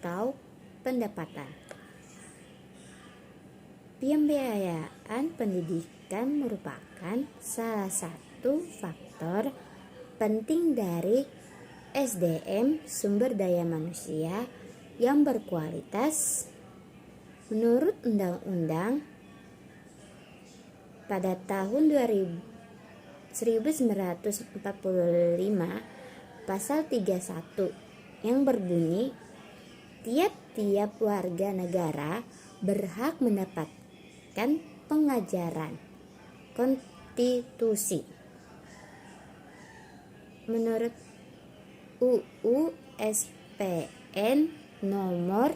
atau pendapatan. Pembiayaan pendidikan merupakan salah satu faktor penting dari SDM, sumber daya manusia yang berkualitas. Menurut Undang-Undang pada tahun 1945 pasal 31 yang berbunyi, tiap-tiap warga negara berhak mendapatkan pengajaran konstitusi. Menurut UU SPN nomor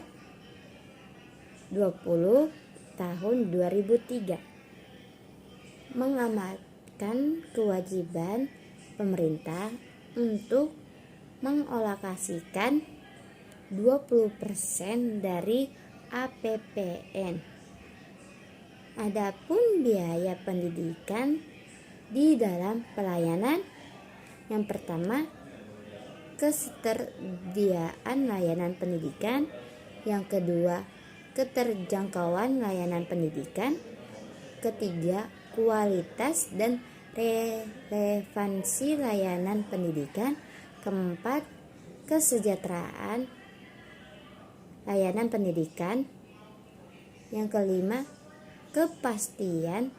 20 tahun 2003 mengamatkan kewajiban pemerintah untuk mengalokasikan 20% dari APBN. Adapun biaya pendidikan di dalam pelayanan, yang pertama, ketersediaan layanan pendidikan, yang kedua, keterjangkauan layanan pendidikan, ketiga, kualitas dan relevansi layanan pendidikan, keempat, kesejahteraan layanan pendidikan, yang kelima, kepastian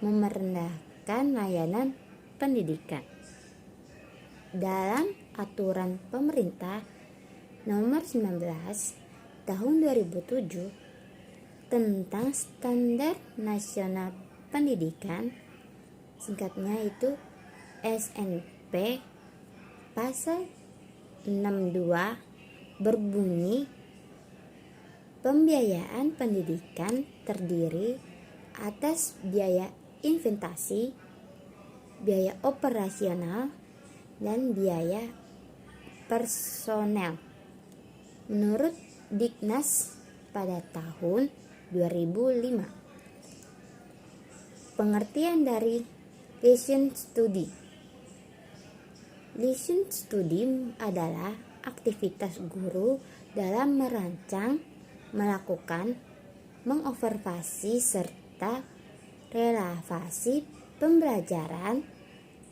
memerendahkan layanan pendidikan. Dalam aturan pemerintah nomor 19 tahun 2007 tentang Standar Nasional Pendidikan, singkatnya itu SNP, pasal 62 berbunyi, pembiayaan pendidikan terdiri atas biaya investasi, biaya operasional, dan biaya personel. Menurut Diknas pada tahun 2005. Pengertian dari Listening Study. Listening Study adalah aktivitas guru dalam merancang, melakukan, mengobservasi serta relevasi pembelajaran.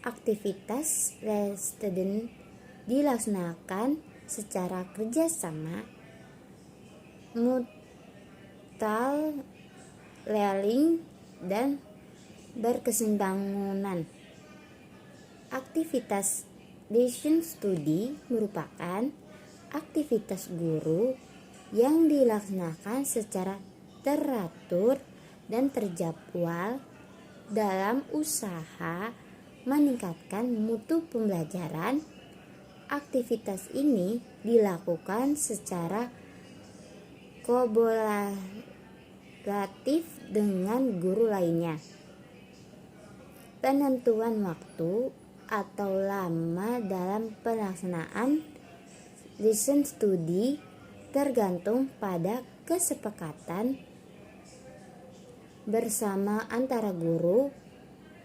Aktivitas listening dilaksanakan secara kerjasama, mutual learning, dan berkesinambungan. Aktivitas listening study merupakan aktivitas guru yang dilaksanakan secara teratur dan terjadwal dalam usaha meningkatkan mutu pembelajaran. Aktivitas ini dilakukan secara kolaboratif dengan guru lainnya. Penentuan waktu atau lama dalam pelaksanaan listening study tergantung pada kesepakatan bersama antara guru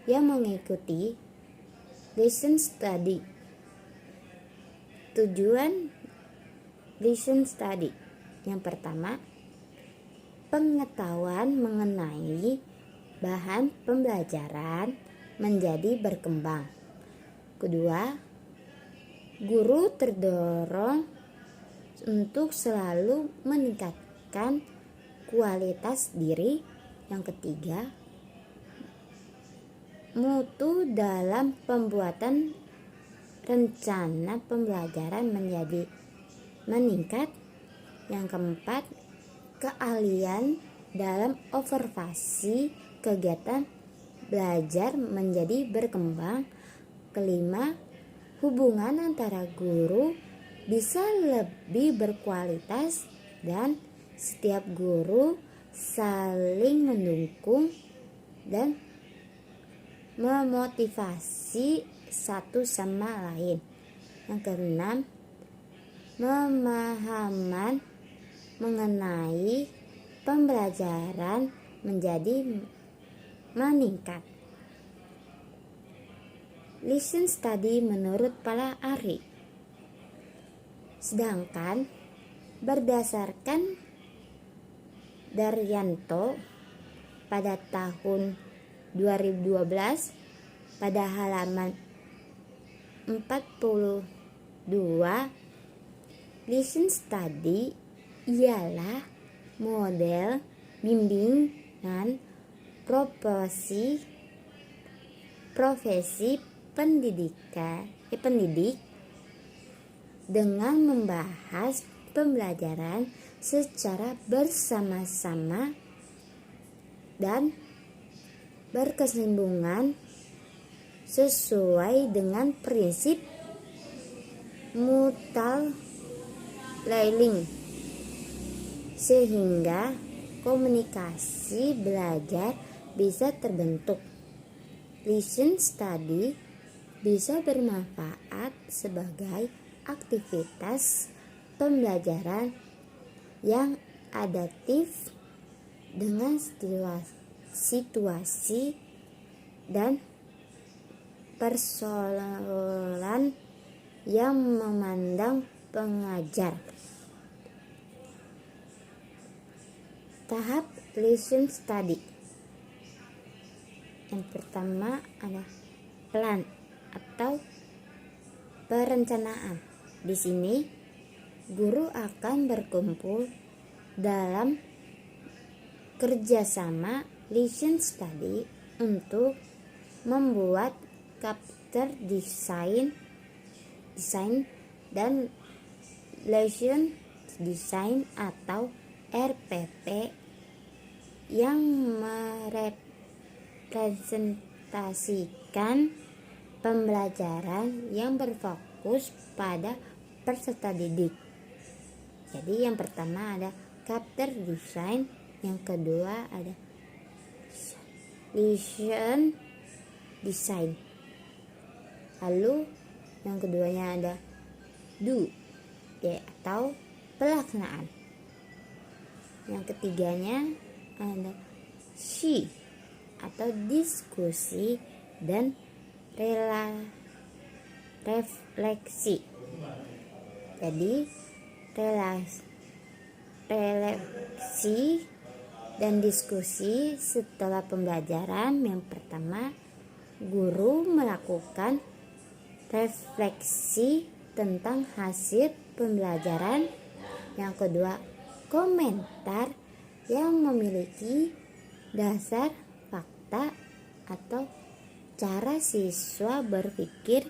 yang mengikuti listening study. Tujuan listening study, yang pertama, pengetahuan mengenai bahan pembelajaran menjadi berkembang. Kedua, guru terdorong untuk selalu meningkatkan kualitas diri. Yang ketiga, mutu dalam pembuatan rencana pembelajaran menjadi meningkat. Yang keempat, keahlian dalam observasi kegiatan belajar menjadi berkembang. Kelima, hubungan antara guru bisa lebih berkualitas. Dan Setiap guru saling mendukung dan memotivasi satu sama lain. Yang keenam, pemahaman mengenai pembelajaran menjadi meningkat. Listen study menurut para ahli. Sedangkan berdasarkan Daryanto pada tahun 2012 pada halaman 42, listen study ialah model bimbingan profesi pendidik dengan membahas pembelajaran secara bersama-sama dan berkesinambungan sesuai dengan prinsip mutual learning, sehingga komunikasi belajar bisa terbentuk. Listen study bisa bermanfaat sebagai aktivitas pembelajaran yang adaptif dengan situasi dan persoalan yang memandang pengajar. Tahap listen study. Yang pertama ada plan atau perencanaan. Di sini guru akan berkumpul dalam kerjasama listen study untuk membuat chapter design dan lesson design atau RPP yang merepresentasikan pembelajaran yang berfokus pada peserta didik. Jadi yang pertama ada chapter design, yang kedua ada lesson design, lalu yang keduanya ada do atau pelaksanaan, yang ketiganya ada see atau diskusi dan refleksi. Jadi refleksi dan diskusi setelah pembelajaran. Yang pertama, guru melakukan refleksi tentang hasil pembelajaran. Yang kedua, komentar yang memiliki dasar fakta atau cara siswa berpikir,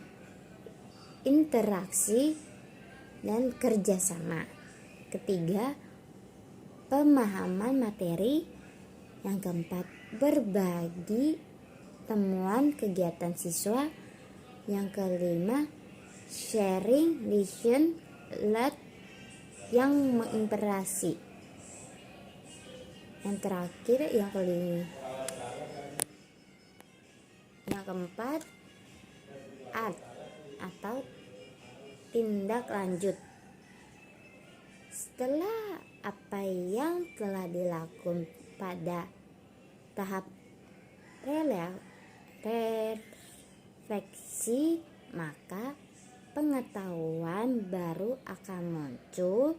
interaksi dan kerjasama. Ketiga, pemahaman materi. Yang keempat, berbagi temuan kegiatan siswa. Yang kelima, sharing lesson learned yang menginspirasi. Yang terakhir, yang keempat, art atau tindak lanjut. Setelah apa yang telah dilakukan pada tahap refleksi, maka pengetahuan baru akan muncul.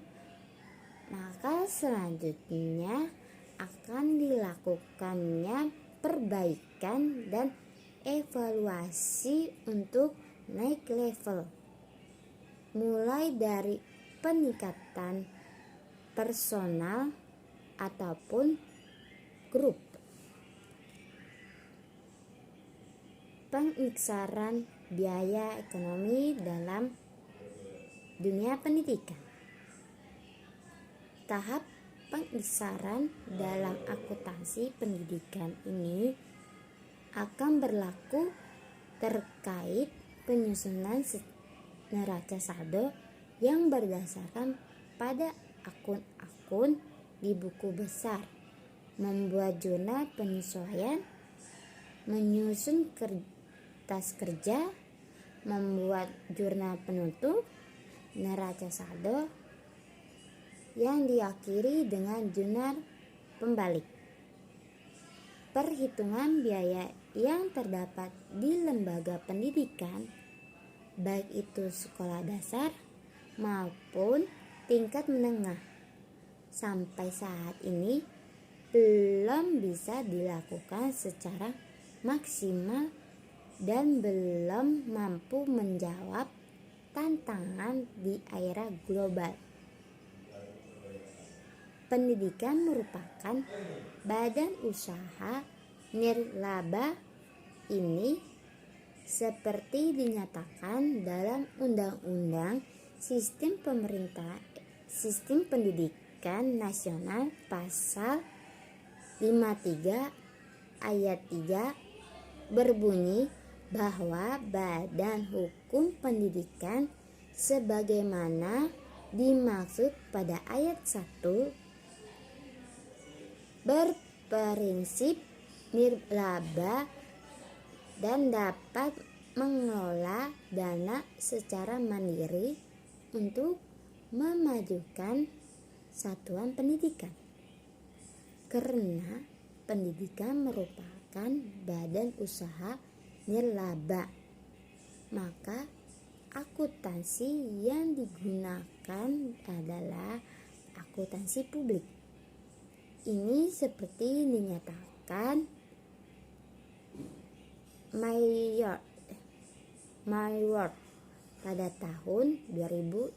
Maka selanjutnya akan dilakukannya perbaikan dan evaluasi untuk naik level, mulai dari peningkatan personal ataupun grup. Pengiksaran biaya ekonomi dalam dunia pendidikan. Tahap pengiksaran dalam akuntansi pendidikan ini akan berlaku terkait penyusunan neraca saldo yang berdasarkan pada akun-akun di buku besar, membuat jurnal penyesuaian, menyusun kertas kerja, membuat jurnal penutup, neraca saldo yang diakhiri dengan jurnal pembalik. Perhitungan biaya yang terdapat di lembaga pendidikan, baik itu sekolah dasar maupun tingkat menengah, sampai saat ini belum bisa dilakukan secara maksimal dan belum mampu menjawab tantangan di era global. Pendidikan merupakan badan usaha nirlaba ini seperti dinyatakan dalam Undang-Undang Sistem Pendidikan Nasional Pasal 53 ayat 3 berbunyi bahwa Badan Hukum Pendidikan sebagaimana dimaksud pada ayat 1 berprinsip nirlaba dan dapat mengelola dana secara mandiri untuk memajukan satuan pendidikan. Karena pendidikan merupakan badan usaha nirlaba, maka akuntansi yang digunakan adalah akuntansi publik. Ini seperti dinyatakan My World pada tahun 2015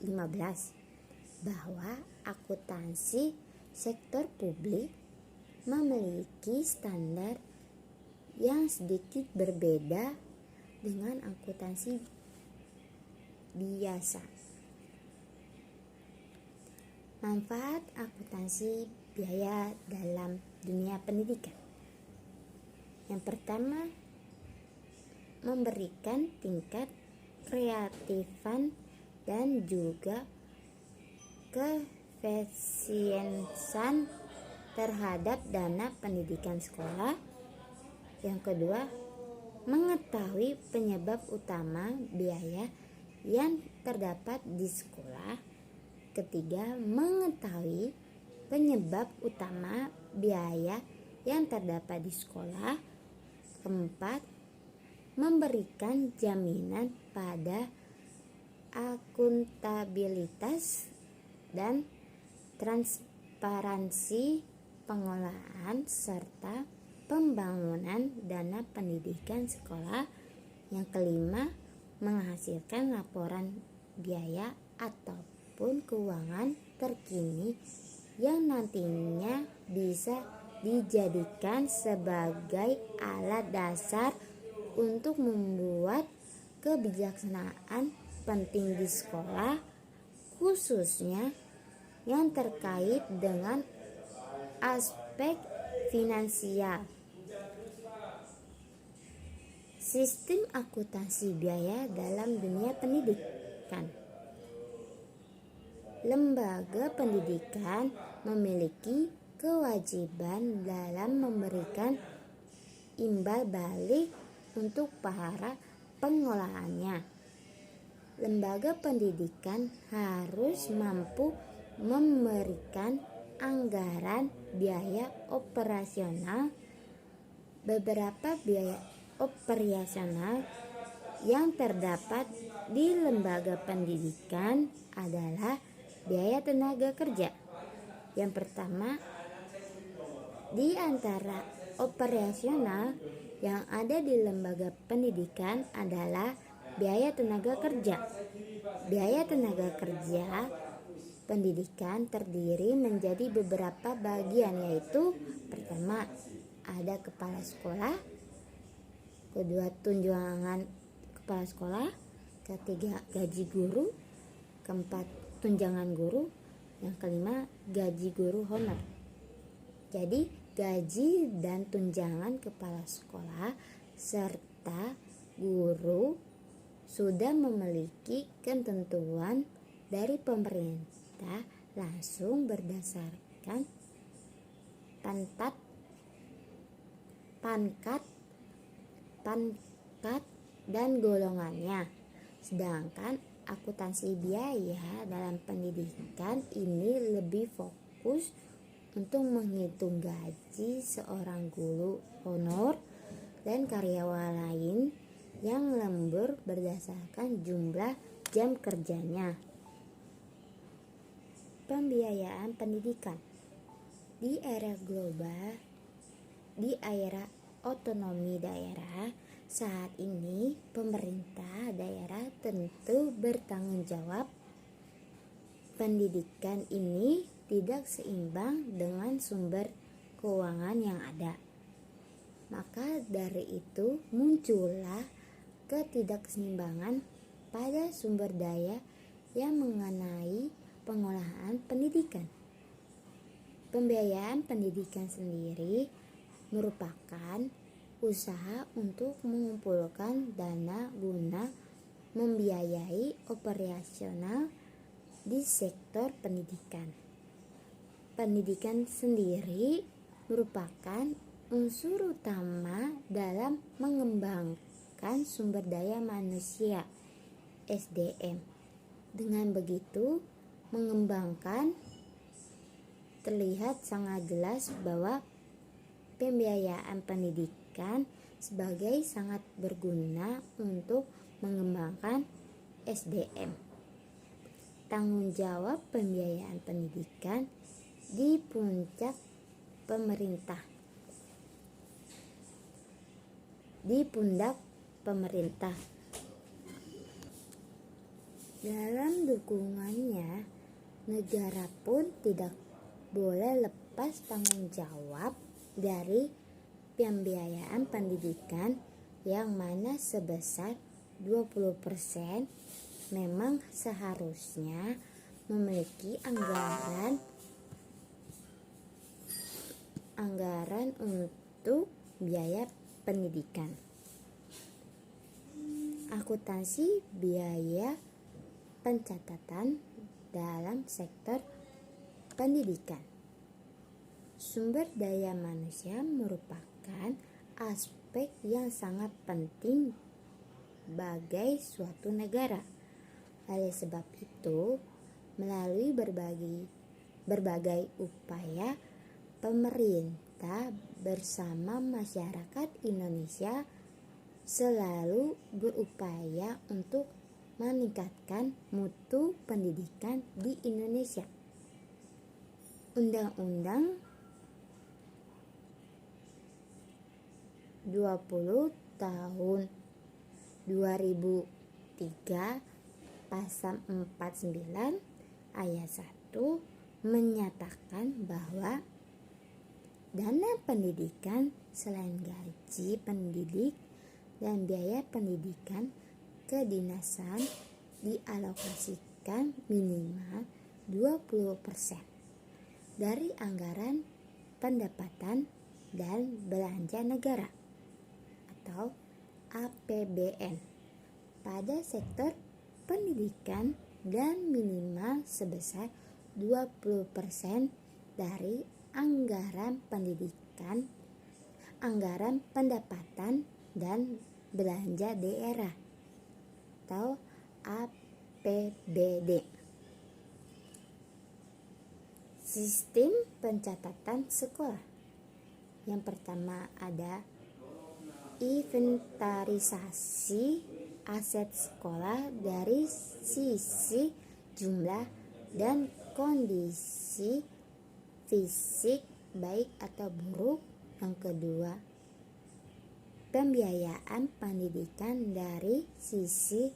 bahwa akuntansi sektor publik memiliki standar yang sedikit berbeda dengan akuntansi biasa. Manfaat akuntansi biaya dalam dunia pendidikan. Yang pertama, memberikan tingkat kreatifan dan juga keefisiensan terhadap dana pendidikan sekolah. Yang kedua, mengetahui penyebab utama biaya yang terdapat di sekolah. Ketiga, mengetahui penyebab utama biaya yang terdapat di sekolah. Keempat, memberikan jaminan pada akuntabilitas dan transparansi pengelolaan serta pembangunan dana pendidikan sekolah. Yang kelima, menghasilkan laporan biaya ataupun keuangan terkini yang nantinya bisa dijadikan sebagai alat dasar untuk membuat kebijaksanaan penting di sekolah, khususnya yang terkait dengan aspek finansial. Sistem akuntansi biaya dalam dunia pendidikan. Lembaga pendidikan memiliki kewajiban dalam memberikan imbal balik untuk para pengolahannya. Lembaga pendidikan harus mampu memberikan anggaran biaya operasional. Beberapa biaya operasional yang terdapat di lembaga pendidikan adalah biaya tenaga kerja. Yang pertama, di antara operasional yang ada di lembaga pendidikan adalah biaya tenaga kerja. Biaya tenaga kerja pendidikan terdiri menjadi beberapa bagian, yaitu pertama, ada kepala sekolah, kedua, tunjangan kepala sekolah, ketiga, gaji guru, keempat, tunjangan guru, yang kelima, gaji guru honor. Jadi gaji dan tunjangan kepala sekolah serta guru sudah memiliki ketentuan dari pemerintah langsung berdasarkan pantat, pangkat, dan golongannya. Sedangkan akuntansi biaya dalam pendidikan ini lebih fokus untuk menghitung gaji seorang guru honor dan karyawan lain yang lembur berdasarkan jumlah jam kerjanya. Pembiayaan pendidikan di era global, di era otonomi daerah saat ini, pemerintah daerah tentu bertanggung jawab. Pendidikan ini tidak seimbang dengan sumber keuangan yang ada. Maka dari itu muncullah ketidakseimbangan pada sumber daya yang mengenai pengolahan pendidikan. Pembiayaan pendidikan sendiri merupakan usaha untuk mengumpulkan dana guna membiayai operasional di sektor pendidikan. Pendidikan sendiri merupakan unsur utama dalam mengembangkan sumber daya manusia (SDM). Dengan begitu, mengembangkan terlihat sangat jelas bahwa pembiayaan pendidikan sebagai sangat berguna untuk mengembangkan SDM. Tanggung jawab pembiayaan pendidikan di pundak pemerintah. Dalam dukungannya, negara pun tidak boleh lepas tanggung jawab dari pembiayaan pendidikan yang mana sebesar 20% memang seharusnya memiliki anggaran untuk biaya pendidikan. Akuntansi biaya pencatatan dalam sektor pendidikan. Sumber daya manusia merupakan aspek yang sangat penting bagi suatu negara. Oleh sebab itu, melalui berbagai upaya, pemerintah bersama masyarakat Indonesia selalu berupaya untuk meningkatkan mutu pendidikan di Indonesia. Undang-Undang 20 tahun 2003 pasal 49 ayat 1 menyatakan bahwa dana pendidikan selain gaji pendidik dan biaya pendidikan kedinasan dialokasikan minimal 20% dari anggaran pendapatan dan belanja negara atau APBN pada sektor pendidikan dan minimal sebesar 20% dari anggaran pendidikan, anggaran pendapatan dan belanja daerah atau APBD. Sistem pencatatan sekolah. Yang pertama ada inventarisasi aset sekolah dari sisi jumlah dan kondisi fisik baik atau buruk. Yang kedua, pembiayaan pendidikan dari sisi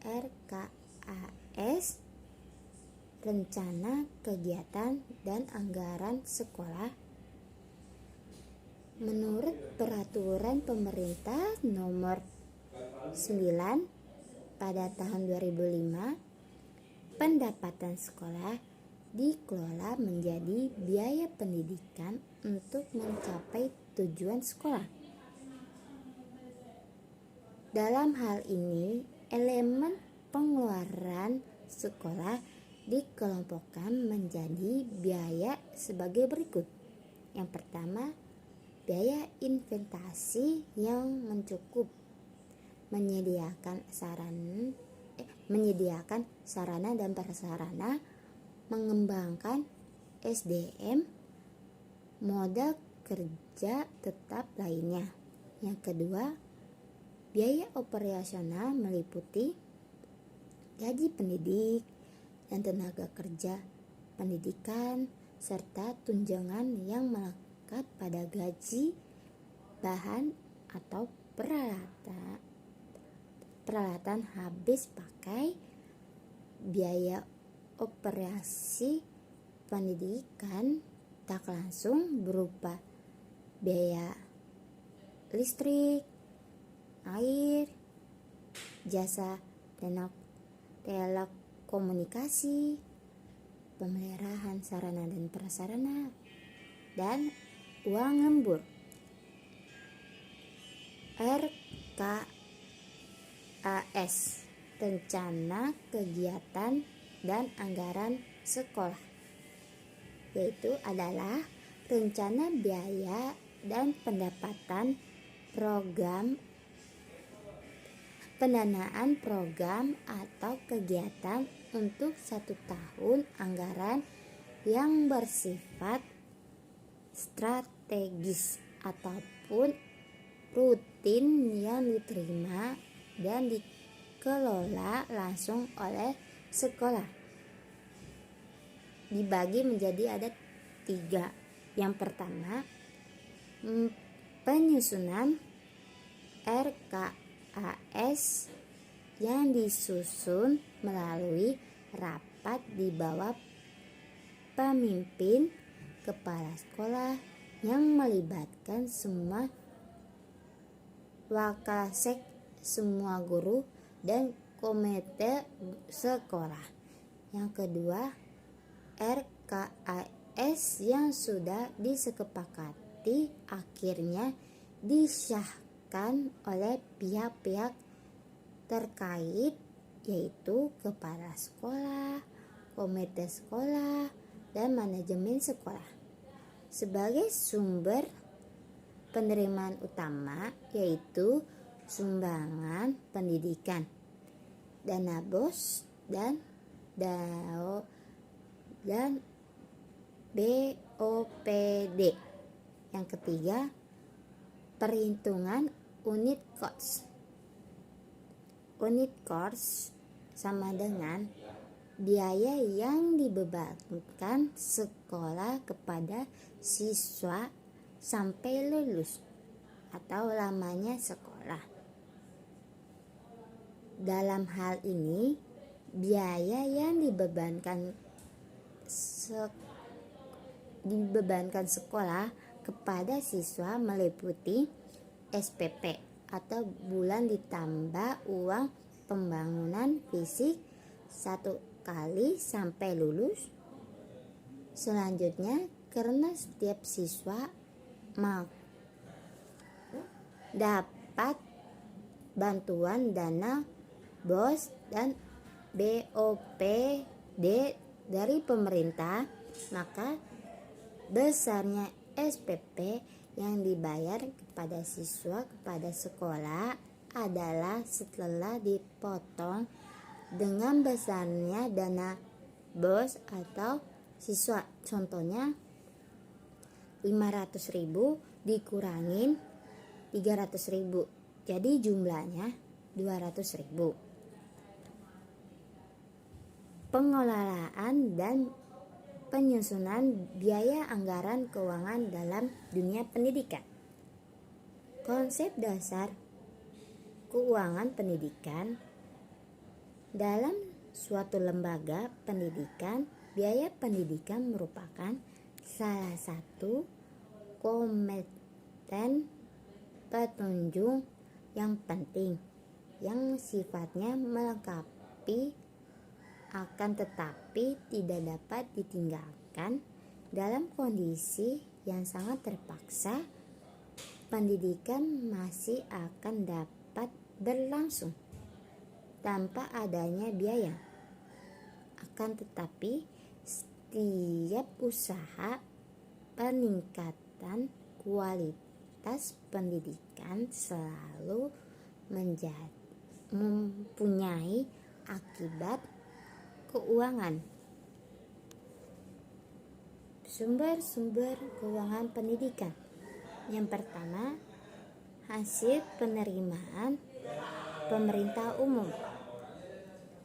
RKAS, rencana kegiatan dan anggaran sekolah. Menurut peraturan pemerintah nomor 9 pada tahun 2005, pendapatan sekolah dikelola menjadi biaya pendidikan untuk mencapai tujuan sekolah. Dalam hal ini, elemen pengeluaran sekolah dikelompokkan menjadi biaya sebagai berikut. Yang pertama, biaya investasi yang mencukup, menyediakan sarana dan prasarana, mengembangkan SDM, modal kerja tetap lainnya. Yang kedua, biaya operasional meliputi gaji pendidik dan tenaga kerja pendidikan, serta tunjangan yang melekat pada gaji, bahan atau peralatan habis pakai. Biaya operasi pendidikan tak langsung berupa biaya listrik, air, jasa telekomunikasi, pemeliharaan sarana dan prasarana, dan uang lembur. RKAS, rencana kegiatan dan anggaran sekolah, yaitu adalah rencana biaya dan pendapatan program, pendanaan program atau kegiatan untuk 1 tahun anggaran yang bersifat strategis ataupun rutin yang diterima dan dikelola langsung oleh sekolah. Dibagi menjadi ada 3. Yang pertama, penyusunan RKAS yang disusun melalui rapat di bawah pemimpin kepala sekolah yang melibatkan semua wakasek, semua guru, dan komite sekolah. Yang kedua, RKAS yang sudah disepakati akhirnya disahkan oleh pihak-pihak terkait, yaitu kepala sekolah, komite sekolah, dan manajemen sekolah. Sebagai sumber penerimaan utama yaitu sumbangan pendidikan, dana BOS dan BOPD. Yang ketiga, perhitungan unit cost. Unit cost sama dengan biaya yang dibebankan sekolah kepada siswa sampai lulus atau lamanya sekolah. Dalam hal ini, biaya yang dibebankan sekolah kepada siswa meliputi SPP atau bulan ditambah uang pembangunan fisik 1 kali sampai lulus. Selanjutnya, karena setiap siswa dapat bantuan dana BOS dan BOPD dari pemerintah, maka besarnya SPP yang dibayar kepada siswa kepada sekolah adalah setelah dipotong dengan besarnya dana BOS atau siswa. Contohnya 500.000 dikurangin 300.000, jadi jumlahnya 200.000. Pengelolaan dan penyusunan biaya anggaran keuangan dalam dunia pendidikan. Konsep dasar keuangan pendidikan. Dalam suatu lembaga pendidikan, biaya pendidikan merupakan salah satu komponen petunjuk yang penting yang sifatnya melengkapi, akan tetapi tidak dapat ditinggalkan dalam kondisi yang sangat terpaksa. Pendidikan masih akan dapat berlangsung tanpa adanya biaya. Akan tetapi, setiap usaha peningkatan peningkatan kualitas pendidikan selalu mempunyai akibat keuangan. Sumber-sumber keuangan pendidikan. Yang pertama, hasil penerimaan pemerintah umum.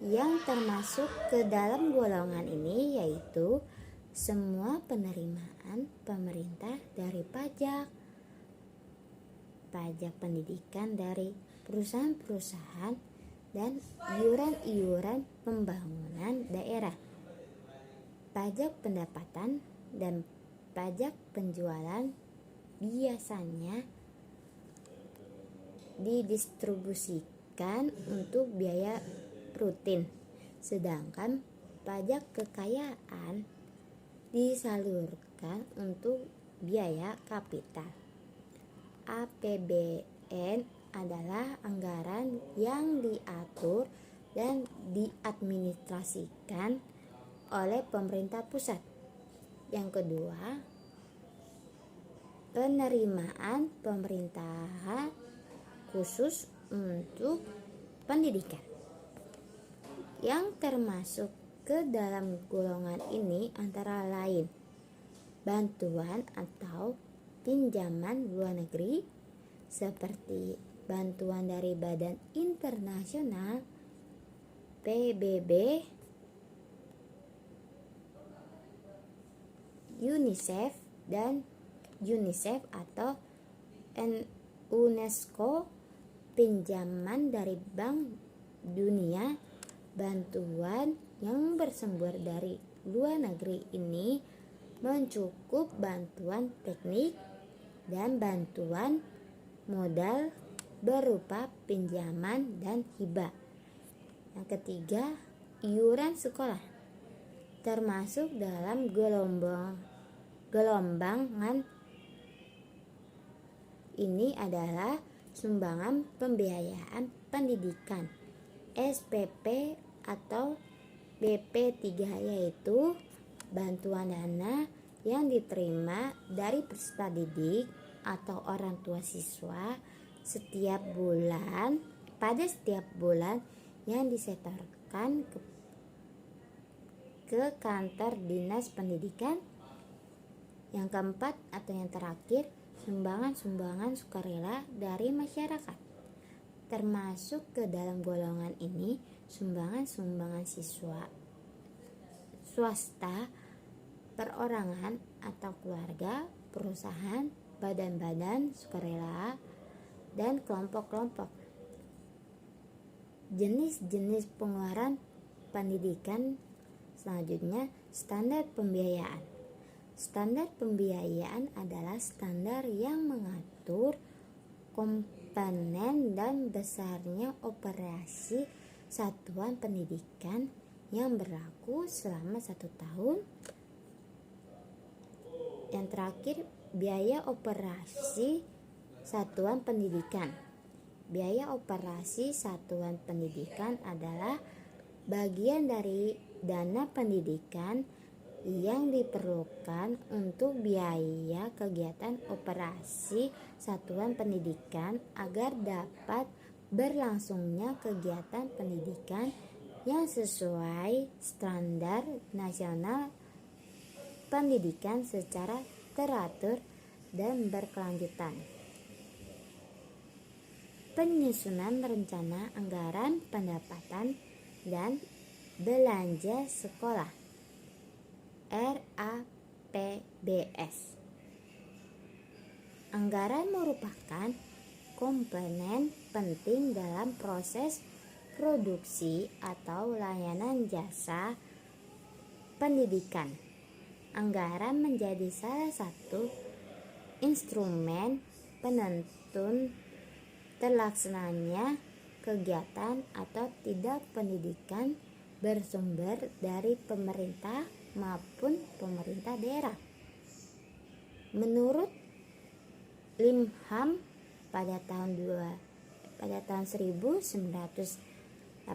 Yang termasuk ke dalam golongan ini yaitu semua penerimaan pemerintah dari pajak pendidikan dari perusahaan-perusahaan, dan iuran-iuran pembangunan daerah, pajak pendapatan, dan pajak penjualan biasanya didistribusikan untuk biaya rutin, sedangkan pajak kekayaan disalurkan untuk biaya kapital. APBN adalah anggaran yang diatur dan diadministrasikan oleh pemerintah pusat. Yang kedua, penerimaan pemerintah khusus untuk pendidikan. Yang termasuk ke dalam golongan ini antara lain bantuan atau pinjaman luar negeri seperti bantuan dari Badan Internasional, PBB, UNICEF atau UNESCO, pinjaman dari Bank Dunia. Bantuan yang bersumber dari luar negeri ini mencakup bantuan teknik dan bantuan modal berupa pinjaman dan hibah. Yang ketiga, iuran sekolah termasuk dalam gelombangan ini adalah sumbangan pembiayaan pendidikan SPP atau BP3, yaitu bantuan dana yang diterima dari peserta didik atau orang tua siswa setiap bulan yang disetorkan ke kantor dinas pendidikan. Yang keempat atau yang terakhir, sumbangan sukarela dari masyarakat. Termasuk ke dalam golongan ini sumbangan siswa swasta, perorangan atau keluarga, perusahaan, badan-badan sukarela, dan kelompok-kelompok. Jenis-jenis pengeluaran pendidikan selanjutnya, standar pembiayaan. Standar pembiayaan adalah standar yang mengatur komponen dan besarnya operasi satuan pendidikan yang berlaku selama 1 tahun. Yang terakhir, biaya operasi satuan pendidikan. Biaya operasi satuan pendidikan adalah bagian dari dana pendidikan yang diperlukan untuk biaya kegiatan operasi satuan pendidikan agar dapat berlangsungnya kegiatan pendidikan yang sesuai standar nasional pendidikan secara teratur dan berkelanjutan. Penyusunan rencana anggaran pendapatan dan belanja sekolah RAPBS. Anggaran merupakan komponen penting dalam proses produksi atau layanan jasa pendidikan. Anggaran menjadi salah satu instrumen penentu terlaksananya kegiatan atau tidak pendidikan bersumber dari pemerintah maupun pemerintah daerah. Menurut Limham pada tahun 1985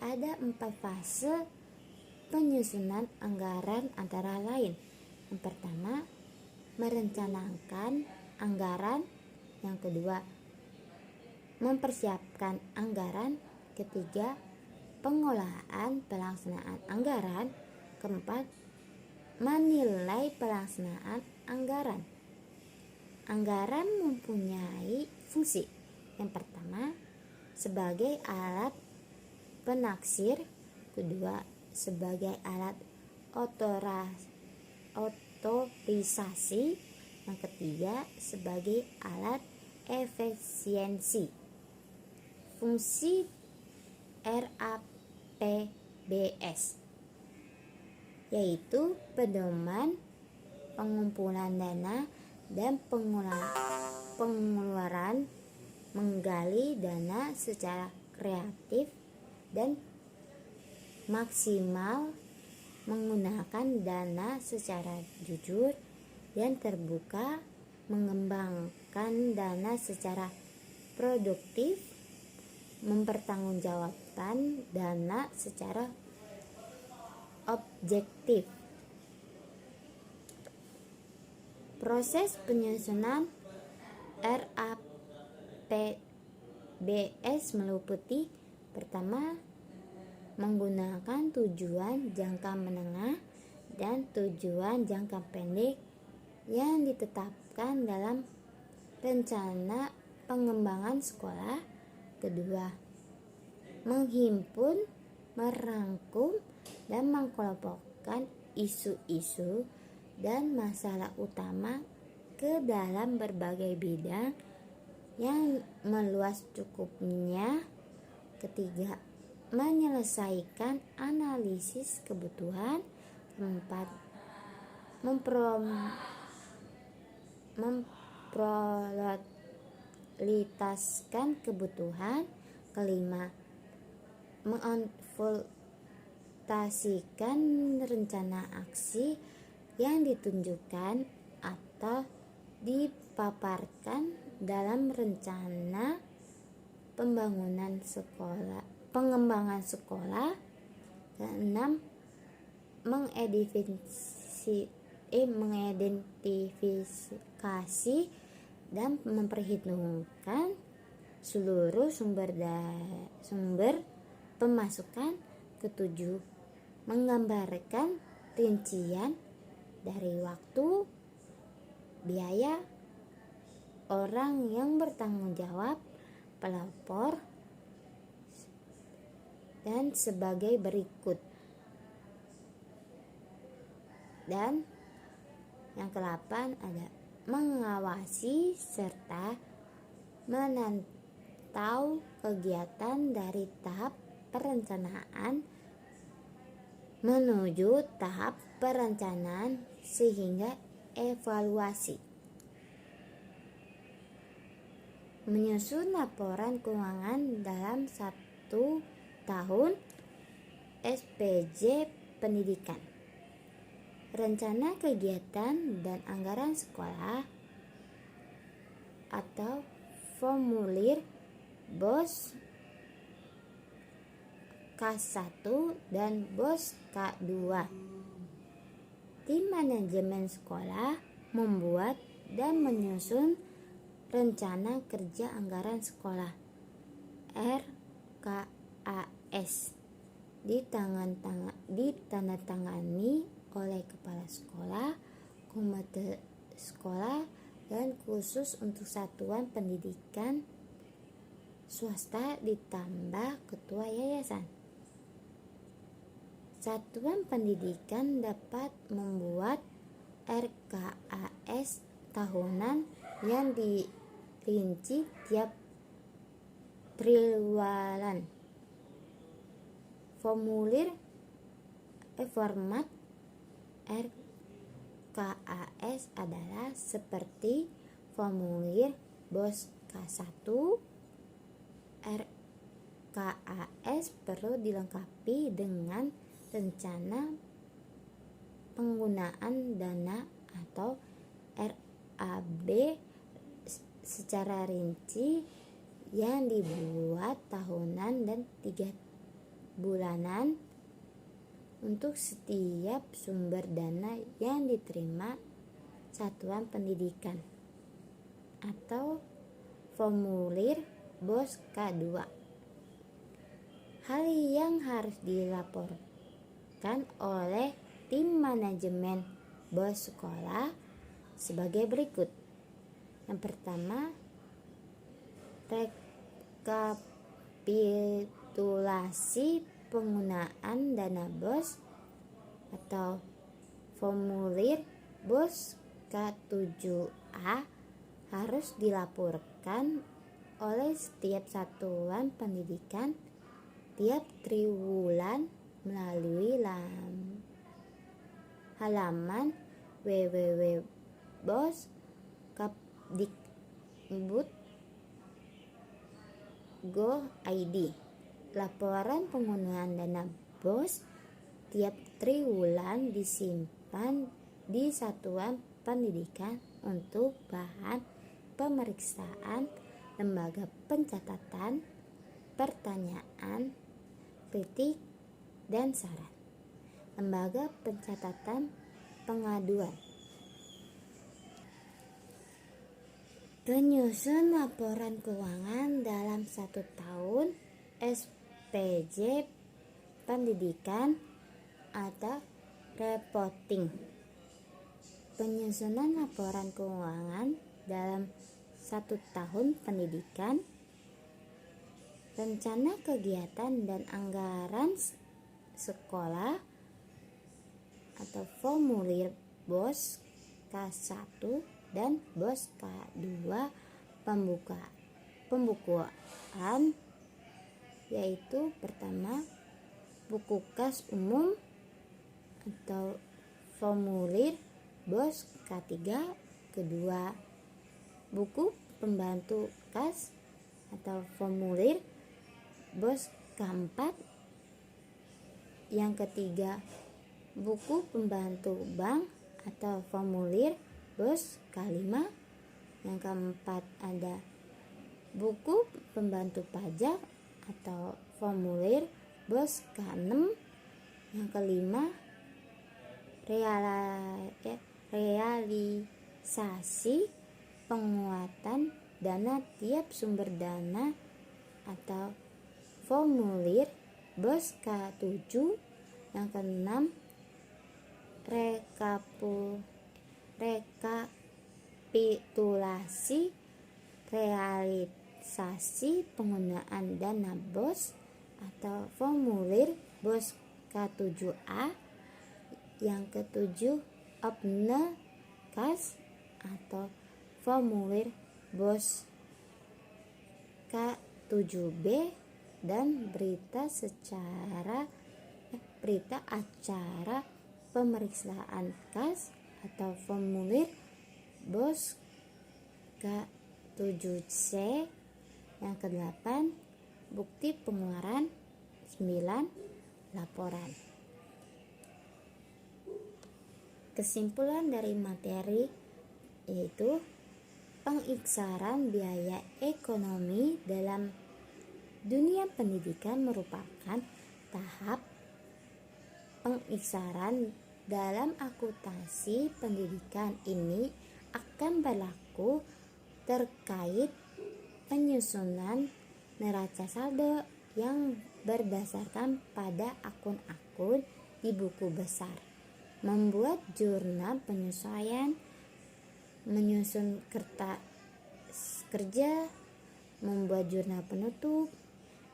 ada 4 fase penyusunan anggaran antara lain. Yang pertama, merencanakan anggaran. Yang kedua, mempersiapkan anggaran. Ketiga, pengolahan pelaksanaan anggaran. Keempat, menilai pelaksanaan anggaran. Anggaran mempunyai fungsi. Yang pertama, sebagai alat penaksir. Kedua, sebagai alat otorisasi. Yang ketiga, sebagai alat efisiensi. Fungsi RAPBS yaitu pedoman, pengumpulan dana, dan pengeluaran, menggali dana secara kreatif dan maksimal, menggunakan dana secara jujur dan terbuka, mengembangkan dana secara produktif, mempertanggungjawabkan dana secara objektif. Proses penyusunan RAPBS meliputi: pertama, menggunakan tujuan jangka menengah dan tujuan jangka pendek yang ditetapkan dalam rencana pengembangan sekolah. Kedua, menghimpun, merangkum, dan mengkelompokkan isu-isu dan masalah utama ke dalam berbagai bidang yang meluas cukupnya. Ketiga, menyelesaikan analisis kebutuhan. Keempat, memprioritaskan kebutuhan. Kelima, mengonsultasikan rencana aksi yang ditunjukkan atau dipaparkan dalam rencana pengembangan sekolah. Keenam, mengidentifikasi dan memperhitungkan seluruh sumber pemasukan. Ketujuh, menggambarkan rincian dari waktu, biaya, orang yang bertanggung jawab, pelapor, dan sebagai berikut. Dan yang ke-8 ada mengawasi serta memantau kegiatan dari tahap perencanaan menuju tahap perencanaan sehingga evaluasi. Menyusun laporan keuangan dalam 1 tahun SPJ pendidikan. Rencana kegiatan dan anggaran sekolah atau formulir BOS K1 dan BOS K2. Tim manajemen sekolah membuat dan menyusun rencana kerja anggaran sekolah RKAS ditandatangani oleh kepala sekolah, komite sekolah, dan khusus untuk satuan pendidikan swasta ditambah ketua yayasan. Satuan pendidikan dapat membuat RKAS tahunan yang dirinci tiap triwulan. Format RKAS adalah seperti formulir BOS K1. RKAS perlu dilengkapi dengan rencana penggunaan dana atau RAB secara rinci yang dibuat tahunan dan 3 bulanan untuk setiap sumber dana yang diterima satuan pendidikan atau formulir BOS K2. Hal yang harus dilaporkan oleh tim manajemen BOS sekolah sebagai berikut. Yang pertama, rekapitulasi penggunaan dana BOS atau formulir BOS K7A harus dilaporkan oleh setiap satuan pendidikan tiap triwulan melalui halaman www.kepdikbud.go.id. Laporan penggunaan dana BOS tiap triwulan disimpan di satuan pendidikan untuk bahan pemeriksaan lembaga pencatatan, pertanyaan, kritik, dan saran. Lembaga pencatatan pengaduan. Penyusun laporan keuangan dalam 1 tahun SPJ pendidikan atau reporting. Penyusunan laporan keuangan dalam 1 tahun pendidikan, rencana kegiatan dan anggaran sekolah atau formulir BOS K1 dan BOS K2 pembukuan, yaitu pertama buku kas umum atau formulir BOS K3, kedua buku pembantu kas atau formulir BOS K4, yang ketiga buku pembantu bank atau formulir BOS K5, yang keempat ada buku pembantu pajak atau formulir BOS K6, yang kelima realisasi penguatan dana tiap sumber dana atau formulir BOS K7, yang keenam rekapitulasi realisasi penggunaan dana BOS atau formulir BOS K7A, yang ketujuh obne kas atau formulir BOS K7B, dan berita acara pemeriksaan kas atau formulir BOS K7C, yang kedelapan bukti pengeluaran, 9 laporan. Kesimpulan dari materi yaitu pengiksaran biaya ekonomi dalam dunia pendidikan merupakan tahap pengiksaran dalam akuntansi pendidikan. Ini akan berlaku terkait penyusunan neraca saldo yang berdasarkan pada akun-akun di buku besar, membuat jurnal penyesuaian, menyusun kertas kerja, membuat jurnal penutup,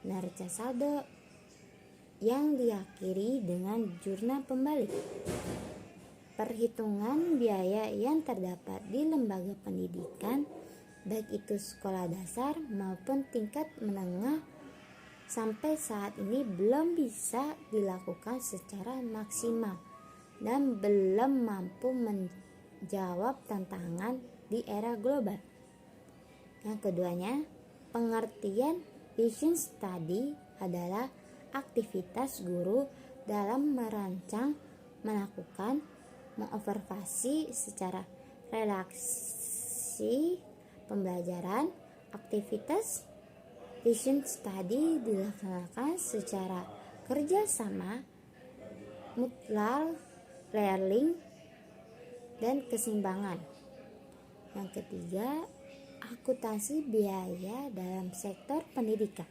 neraca saldo yang diakhiri dengan jurnal pembalik. Perhitungan biaya yang terdapat di lembaga pendidikan, baik itu sekolah dasar maupun tingkat menengah, sampai saat ini belum bisa dilakukan secara maksimal dan belum mampu menjawab tantangan di era global. Yang keduanya, pengertian vision study adalah aktivitas guru dalam merancang, melakukan, mengobservasi secara relaksi pembelajaran. Aktivitas vision study dilaksanakan secara kerjasama mutual learning dan keseimbangan. Yang ketiga, akuntansi biaya dalam sektor pendidikan.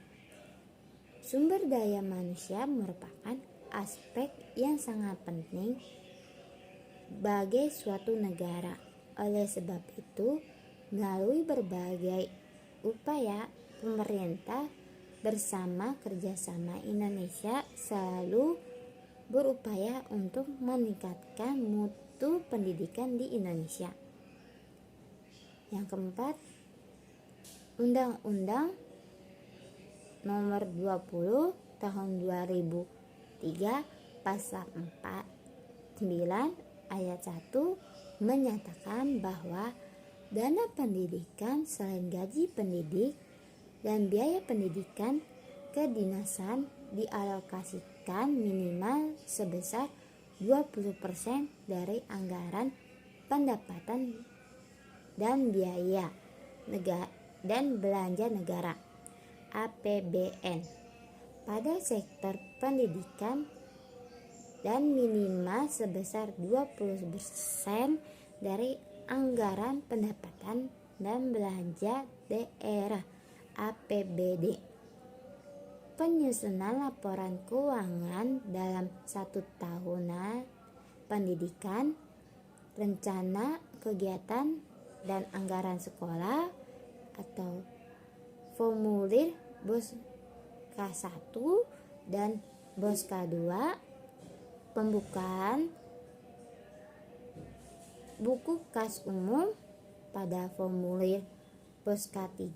Sumber daya manusia merupakan aspek yang sangat penting bagi suatu negara. Oleh sebab itu, melalui berbagai upaya, pemerintah bersama kerjasama Indonesia selalu berupaya untuk meningkatkan mutu pendidikan di Indonesia. Yang keempat, Undang-Undang Nomor 20 Tahun 2003 Pasal 9 Ayat 1 menyatakan bahwa dana pendidikan selain gaji pendidik dan biaya pendidikan kedinasan dialokasikan minimal sebesar 20% dari anggaran pendapatan dan biaya negara dan belanja negara APBN pada sektor pendidikan dan minimal sebesar 20% dari anggaran pendapatan dan belanja daerah APBD. Penyusunan laporan keuangan dalam 1 tahunan pendidikan, rencana kegiatan dan anggaran sekolah atau formulir BOS K1 dan BOS K2, pembukaan buku kas umum pada formulir BOS K3,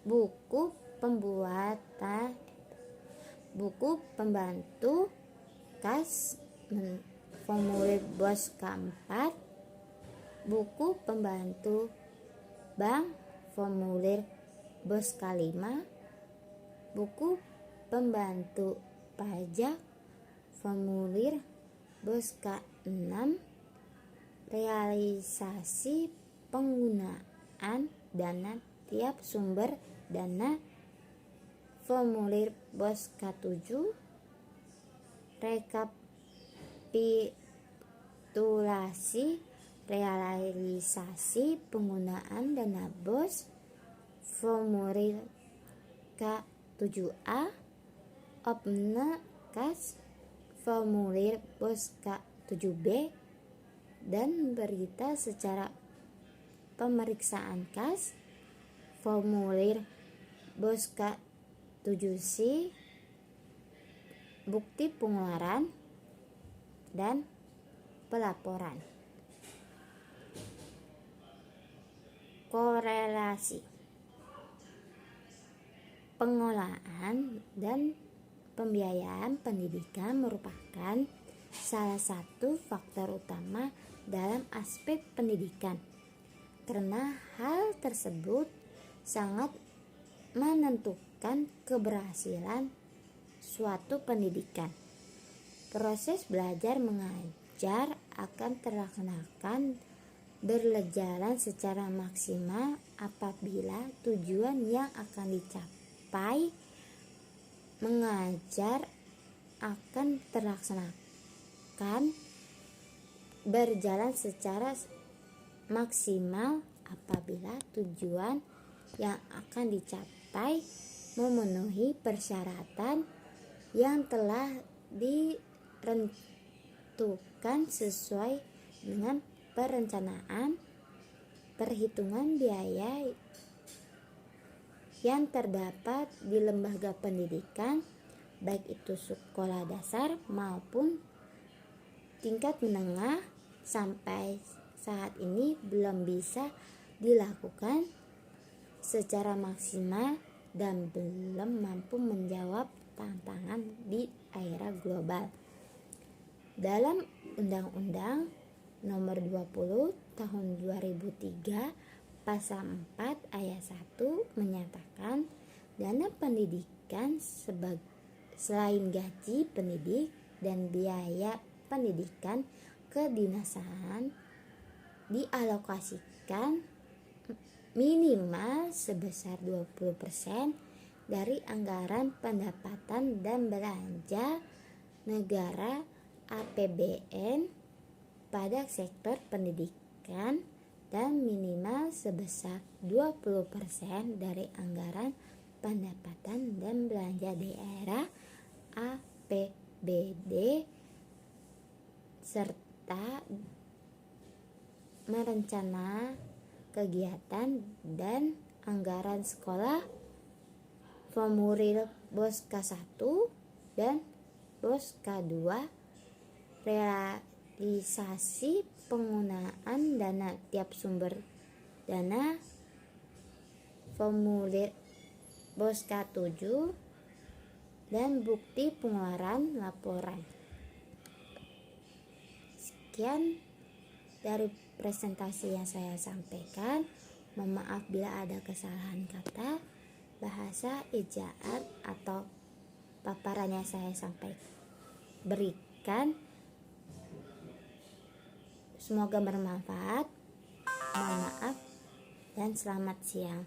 buku pembuatan buku pembantu kas formulir BOS K4, buku pembantu bank formulir BOS K5, buku pembantu pajak formulir BOS K6, realisasi penggunaan dana tiap sumber dana formulir BOS K7, rekapitulasi realisasi penggunaan dana BOS formulir K7A, opne kas formulir BOS K7B, dan berita secara pemeriksaan kas formulir BOS K7C, bukti pengeluaran dan pelaporan. Korelasi pengelolaan dan pembiayaan pendidikan merupakan salah satu faktor utama dalam aspek pendidikan, karena hal tersebut sangat menentukan keberhasilan suatu pendidikan. Proses belajar mengajar akan terlaksanakan berjalan secara maksimal apabila tujuan yang akan dicapai mengajar akan terlaksanakan berjalan secara maksimal apabila tujuan yang akan dicapai memenuhi persyaratan yang telah ditentukan sesuai dengan perencanaan perhitungan biaya yang terdapat di lembaga pendidikan, baik itu sekolah dasar maupun tingkat menengah. Sampai saat ini belum bisa dilakukan secara maksimal dan belum mampu menjawab tantangan di era global. Dalam Undang-Undang Nomor 20 Tahun 2003 Pasal 4 Ayat 1 menyatakan dana pendidikan selain gaji pendidik dan biaya pendidikan kedinasan dialokasikan minimal sebesar 20% dari anggaran pendapatan dan belanja negara APBN pada sektor pendidikan dan minimal sebesar 20% dari anggaran pendapatan dan belanja daerah APBD serta merencana kegiatan dan anggaran sekolah, formulir BOS K1 dan BOS K2, realisasi penggunaan dana tiap sumber dana, formulir BOS K7, dan bukti pengeluaran laporan. Sekian dari presentasi yang saya sampaikan. Mohon maaf bila ada kesalahan kata, bahasa, ejaan, atau paparan yang saya berikan. Semoga bermanfaat. Mohon maaf dan selamat siang.